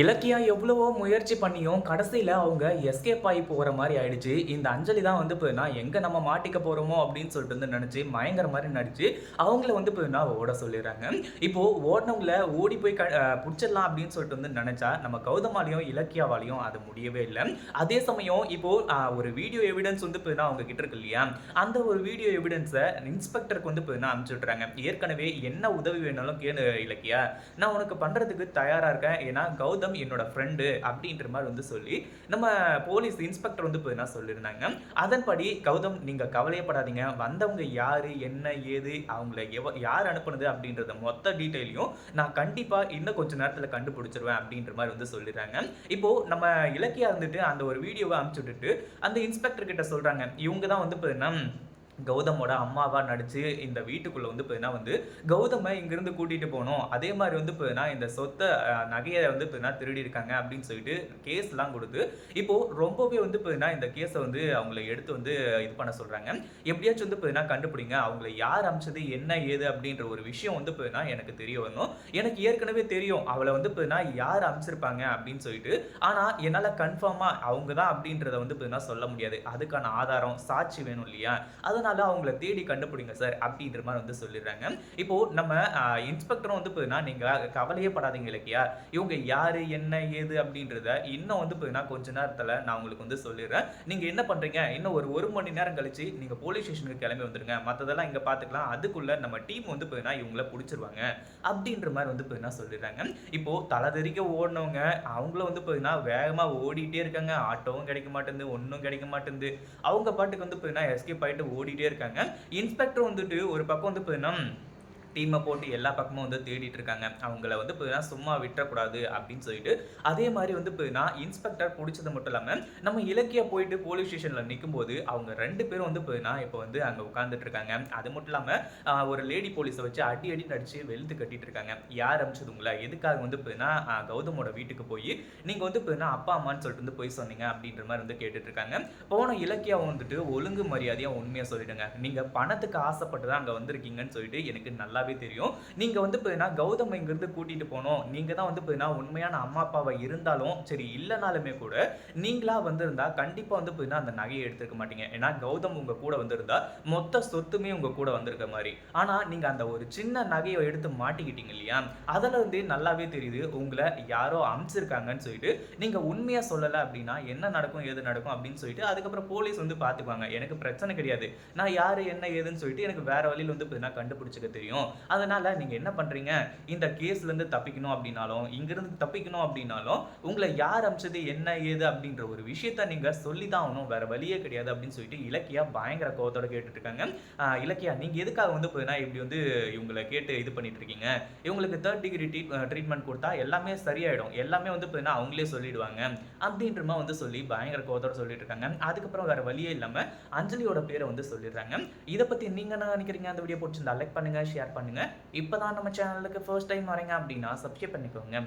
இலக்கியா எவ்வளவோ முயற்சி பண்ணியும் கடைசியில அவங்க எஸ்கேப் ஆகி போற மாரி ஆயிடுச்சு. இந்த அஞ்சலி தான் வந்து பார்த்தீங்கன்னா, எங்க நம்ம மாட்டிக்க போறோமோ அப்படின்னு சொல்லிட்டு வந்து நெனச்சு, மயங்கற மாரி நடிச்சு, அவங்கள வந்து பார்த்தீங்கன்னா ஓட சொல்லிர்றாங்க. இப்போ ஓடுனவங்கள ஓடி போய் புடிச்சிடலாம் அப்படின்னு சொல்லிட்டு வந்து நெனச்சா, நம்ம கௌதமாலயும், இலக்கியாவாலயும் அது முடியவே இல்ல. அதே சமயம் இப்போ ஒரு வீடியோ எவிடன்ஸ் வந்து பார்த்தீங்கன்னா, அவங்க கிட்ட இருக்கு இல்லையா? அந்த ஒரு வீடியோ எவிடன்ஸ இன்ஸ்பெக்டருக்கு வந்து பார்த்தீங்கன்னா அனுப்பிச்சு விட்டுறாங்க. ஏற்கனவே என்ன உதவி வேணாலும் கேளு இலக்கியா. நான் உனக்கு பண்றதுக்கு தயாரா இருக்கேன். ஏன்னா கௌதம் என்னோட ஃப்ரெண்டு அப்படின்ற மாதிரி வந்து சொல்லி நம்ம போலீஸ் இன்ஸ்பெக்டர் வந்து சொல்லியிருந்தாங்க. அதன்படி கௌதம் நீங்க கவலையப்படாதீங்க. வந்தவங்க யாரு, என்ன ஏது, அவங்கள யார் அனுப்புனது அப்படின்றத மொத்த டீட்டெயிலையும் நான் கண்டிப்பா இன்னும் கொஞ்ச நேரத்துல கண்டுபிடிச்சிருவேன் அப்படின்ற மாதிரி வந்து சொல்லிடுறாங்க. இப்போ நம்ம இலக்கியா இருந்துட்டு அந்த ஒரு வீடியோவை அனுப்பிச்சு விட்டுட்டு அந்த இன்ஸ்பெக்டர் கிட்ட சொல்றாங்க. இவங்க தான் வந்து கௌதமோட அம்மாவா நடிச்சு இந்த வீட்டுக்குள்ள வந்து பார்த்தீங்கன்னா வந்து கௌதம இங்கிருந்து கூட்டிட்டு போனோம். அதே மாரி வந்து பார்த்தீங்கன்னா இந்த சொத்த நகைய வந்து பார்த்தீங்கன்னா திருடி இருக்காங்க அப்படின்னு சொல்லிட்டு கேஸ்லாம் குடுத்து, இப்போ ரொம்பவே வந்து பார்த்தீங்கன்னா இந்த கேஸ வந்து அவங்கள எடுத்து வந்து இது பண்ண சொல்றாங்க. எப்படியாச்சும் வந்து பார்த்தீங்கன்னா கண்டுபிடிங்க. அவங்கள யார் அனுப்பிச்சது, என்ன ஏது அப்படின்ற ஒரு விஷயம் வந்து பார்த்தீங்கன்னா எனக்கு தெரிய வரணும். எனக்கு ஏற்கனவே தெரியும். அவள வந்து பார்த்தீங்கன்னா யார் அனுப்பிச்சிருப்பாங்க அப்படின்னு சொல்லிட்டு. ஆனா என்னால கன்ஃபார்மா அவங்க தான் அப்படின்றத வந்து பார்த்தீங்கன்னா சொல்ல முடியாது. அதுக்கான ஆதாரம், சாட்சி வேணும் இல்லையா? அதனால அவங்கள தேடி கண்டுபிடிங்க சார் அப்படின்ற மாதிரி வந்து சொல்லிடுறாங்க. இப்போ நம்ம இன்ஸ்பெக்டரும் வந்து பார்த்தீங்கன்னா நீங்க கவலையே படாதீங்க இலக்கியா. இவங்க யாரு, என்ன ஏது அப்படின்றத இன்னும் வந்து பார்த்தீங்கன்னா கொஞ்ச நேரத்துல நான் உங்களுக்கு வந்து சொல்லிடுறேன். நீங்க என்ன பண்றீங்க? இன்னும் ஒரு 1 மணி நேரம் கழிச்சு நீங்க போலீஸ் ஸ்டேஷனுக்கு கிளம்பி வந்துருங்க. மத்ததெல்லாம் இங்க பார்த்துக்கலாம். அதுக்குள்ள நம்ம டீம் வந்து பார்த்தீங்கன்னா இவங்கள புடிச்சிருவாங்க அப்படின்ற மாதிரி வந்து பார்த்தீங்கன்னா சொல்லிடுறாங்க. இப்போ தலதெறிக்க ஓடுனவங்க அவங்களும் வந்து பார்த்தீங்கன்னா வேகமா ஓடிட்டே இருக்காங்க. ஆட்டோவும் கிடைக்க மாட்டேங்குது, ஒண்ணும் கிடைக்க மாட்டேங்குது. அவங்க பாட்டுக்கு வந்து பார்த்தீங்கன்னா எஸ்கேப் ஆயிட்டு ஓடிட்டே இருக்காங்க. இன்ஸ்பெக்டர் வந்துட்டு ஒரு பக்கம் வந்து பார்த்தீங்கன்னா டீமை போட்டு எல்லா பக்கமும் வந்து தேடிட்டு இருக்காங்க. அவங்கள வந்து பார்த்தீங்கன்னா சும்மா விட்டுறக்கூடாது அப்படின்னு சொல்லிட்டு, அதே மாரி வந்து பார்த்தீங்கன்னா இன்ஸ்பெக்டர் புடிச்சது மட்டும் இல்லாம, நம்ம இலக்கியா போயிட்டு போலீஸ் ஸ்டேஷன்ல நிக்கும்போது, அவங்க 2 பேரும் வந்து பார்த்தீங்கன்னா, இப்போ வந்து அங்க உட்கார்ந்துட்டு இருக்காங்க. அது மட்டும் இல்லாம ஒரு லேடி போலீஸ வச்சு அடி அடின்னு அடிச்சு வெளுத்து கட்டிட்டு இருக்காங்க. யார் அனுப்பிச்சது உங்கள? எதுக்காக வந்து பார்த்தீங்கன்னா கௌதமோட வீட்டுக்கு போய் நீங்க வந்து பார்த்தீங்கன்னா அப்பா, அம்மான்னு சொல்லிட்டு வந்து பொய் சொன்னீங்க அப்படின்ற மாரி வந்து கேட்டுட்டு இருக்காங்க. போன இலக்கியா வந்துட்டு ஒழுங்கு மரியாதையா உண்மைய சொல்லிடுங்க. நீங்க பணத்துக்கு ஆசைப்பட்டு தான் அங்க வந்திருக்கீங்கன்னு சொல்லிட்டு எனக்கு நல்லாவே தெரியும். நீங்க வந்து பார்த்தீங்கன்னா கௌதம இங்கிருந்து கூட்டிட்டு போனோம். நீங்க தான் வந்து பார்த்தீங்கன்னா உண்மையான அம்மா, அப்பாவா இருந்தாலும் சரி இல்லனாலுமே கூட நீங்களா வந்திருந்தா கண்டிப்பா வந்து பார்த்தீங்கன்னா அந்த நகைய எடுத்திருக்க மாட்டீங்க. ஏன்னா கௌதம் உங்க கூட வந்திருந்தா மொத்த சொத்துமே உங்க கூட வந்திருக்க மாரி. ஆனா நீங்க அந்த ஒரு சின்ன நகைய எடுத்து மாட்டிக்கிட்டீங்க இல்லையா? அதுல இருந்தே நல்லாவே தெரியுது உங்கள யாரோ அனுப்பிச்சிருக்காங்கன்னு சொல்லிட்டு நீங்க உண்மையா சொல்லல அப்படின்னா என்ன நடக்கும், ஏது நடக்கும் அப்படின்னு சொல்லிட்டு அதுக்கப்புறம் போலீஸ் வந்து பார்த்துக்குவாங்க. எனக்கு பிரச்சனை கிடையாது. நான் யாரு, என்ன ஏதுன்னு சொல்லிட்டு எனக்கு வேற வழியில வந்து பார்த்தீங்கன்னா கண்டுபிடிச்சுக்க தெரியும். அதனால நீங்க என்ன பண்றீங்க? இந்த கேஸ்ல இருந்து தப்பிக்கணும் அப்படின்னாலும், இங்கிருந்து தப்பிக்கணும் அப்படின்னாலும், உங்கள யார் அனுப்பிச்சது, என்ன ஏது அப்படின்ற ஒரு விஷயத்த நீங்க சொல்லி தான் ஆகணும். வேற வழியே கிடையாது அப்படின்னு சொல்லிட்டு இலக்கியா பயங்கர கோவத்தோட கேட்டுட்டு இருக்காங்க. இலக்கியா நீங்க எதுக்காக வந்து பார்த்தீங்கன்னா இப்படி வந்து இவங்கள கேட்டு இது பண்ணிட்டு இருக்கீங்க? இவங்களுக்கு 3 டிகிரி ட்ரீட்மெண்ட் குடுத்தா எல்லாமே சரியாயிடும். எல்லாமே வந்து பார்த்தீங்கன்னா அவங்களே சொல்லிடுவாங்க. அப்படின்ற மாரி வந்து சொல்லி பயங்கர கோவத்தோட சொல்லிட்டு இருக்காங்க. அதுக்கப்புறம் வேற வழியே இல்லாம அஞ்சலியோட பேர வந்து சொல்லிடுறாங்க. இத பத்தி நீங்க என்ன நினைக்கிறீங்க? அந்த வீடியோ புடிச்சிருந்தா லைக் பண்ணுங்க, ஷேர் பண்ணுங்க. இப்பதான் நம்ம சேனலுக்கு ஃபர்ஸ்ட் டைம் வரீங்க அப்படின்னா சப்ஸ்கிரைப் பண்ணிக்கோங்க.